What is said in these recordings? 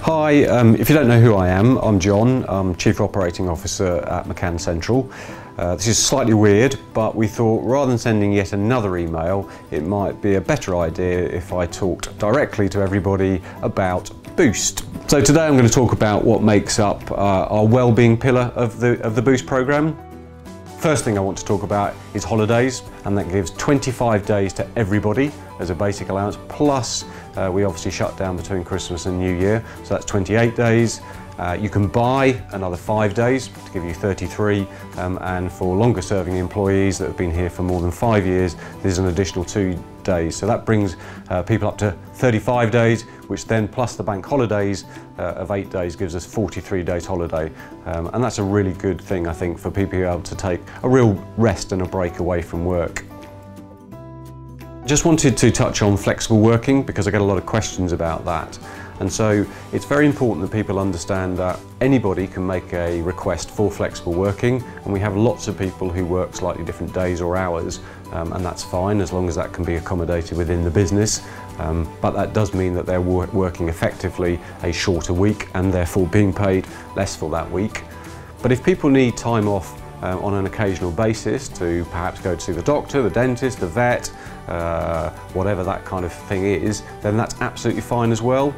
Hi, if you don't know who I am, I'm John. I'm Chief Operating Officer at McCann Central. This is slightly weird, but we thought rather than sending yet another email, it might be a better idea if I talked directly to everybody about Boost. So today I'm going to talk about what makes up our wellbeing pillar of the Boost programme. First thing I want to talk about is holidays, and that gives 25 days to everybody as a basic allowance, plus we obviously shut down between Christmas and New Year, so that's 28 days. You can buy another 5 days to give you 33, and for longer serving employees that have been here for more than 5 years, there's an additional 2 days. So that brings people up to 35 days, which then plus the bank holidays of 8 days gives us 43 days holiday. And that's a really good thing, I think, for people to be able to take a real rest and a break away from work. Just wanted to touch on flexible working because I get a lot of questions about that. And so it's very important that people understand that anybody can make a request for flexible working, and we have lots of people who work slightly different days or hours, and that's fine as long as that can be accommodated within the business. But that does mean that they're working effectively a shorter week and therefore being paid less for that week. But if people need time off on an occasional basis to perhaps go to see the doctor, the dentist, the vet, whatever that kind of thing is, then that's absolutely fine as well.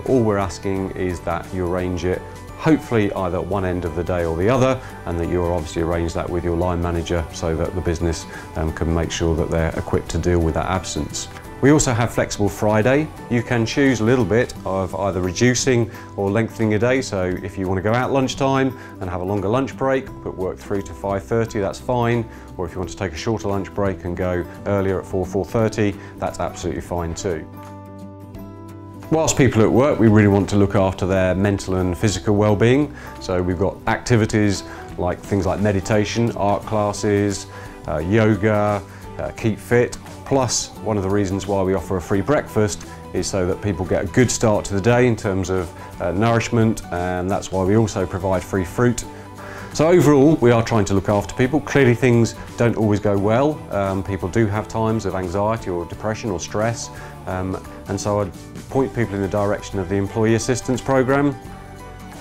All we're asking is that you arrange it, hopefully either at one end of the day or the other, and that you'll obviously arrange that with your line manager so that the business can make sure that they're equipped to deal with that absence. We also have Flexible Friday. You can choose a little bit of either reducing or lengthening your day. So if you want to go out lunchtime and have a longer lunch break, but work through to 5:30, that's fine. Or if you want to take a shorter lunch break and go earlier at 4:30, that's absolutely fine too. Whilst people are at work, we really want to look after their mental and physical well-being. So we've got activities like things like meditation, art classes, yoga, keep fit. Plus, one of the reasons why we offer a free breakfast is so that people get a good start to the day in terms of nourishment, and that's why we also provide free fruit. So overall, we are trying to look after people. Clearly things don't always go well. People do have times of anxiety or depression or stress, and so I'd point people in the direction of the Employee Assistance Programme.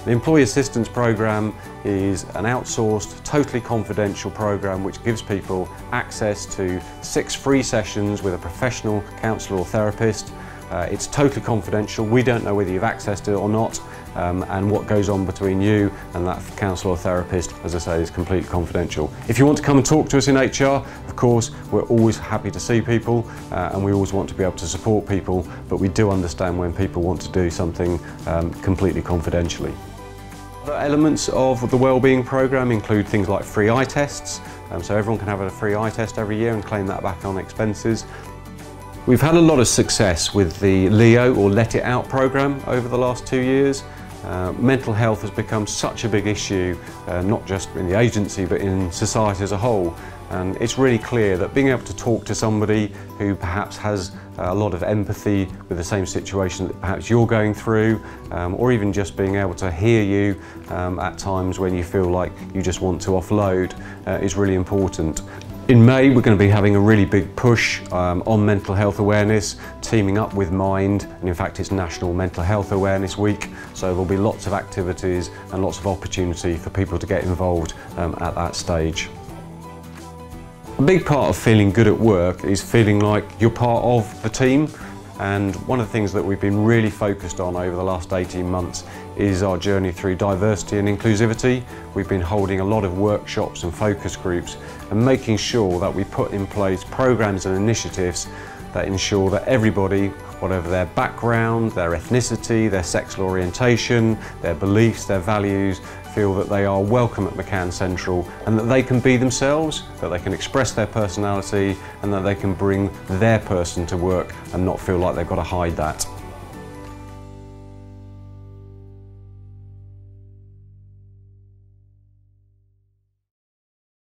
The Employee Assistance Programme is an outsourced, totally confidential programme which gives people access to 6 free sessions with a professional counsellor or therapist. It's totally confidential. We don't know whether you've accessed it or not, and what goes on between you and that counsellor or therapist, as I say, is completely confidential. If you want to come and talk to us in HR, of course, we're always happy to see people, and we always want to be able to support people, but we do understand when people want to do something completely confidentially. Other elements of the wellbeing programme include things like free eye tests, so everyone can have a free eye test every year and claim that back on expenses. We've had a lot of success with the LEO or Let It Out programme over the last 2 years. Mental health has become such a big issue, not just in the agency but in society as a whole. And it's really clear that being able to talk to somebody who perhaps has a lot of empathy with the same situation that perhaps you're going through, or even just being able to hear you at times when you feel like you just want to offload is really important. In May, we're going to be having a really big push on mental health awareness, teaming up with Mind, and in fact it's National Mental Health Awareness Week, so there'll be lots of activities and lots of opportunity for people to get involved at that stage. A big part of feeling good at work is feeling like you're part of the team, and one of the things that we've been really focused on over the last 18 months is our journey through diversity and inclusivity. We've been holding a lot of workshops and focus groups and making sure that we put in place programs and initiatives that ensure that everybody, whatever their background, their ethnicity, their sexual orientation, their beliefs, their values, feel that they are welcome at McCann Central and that they can be themselves, that they can express their personality and that they can bring their person to work and not feel like they've got to hide that.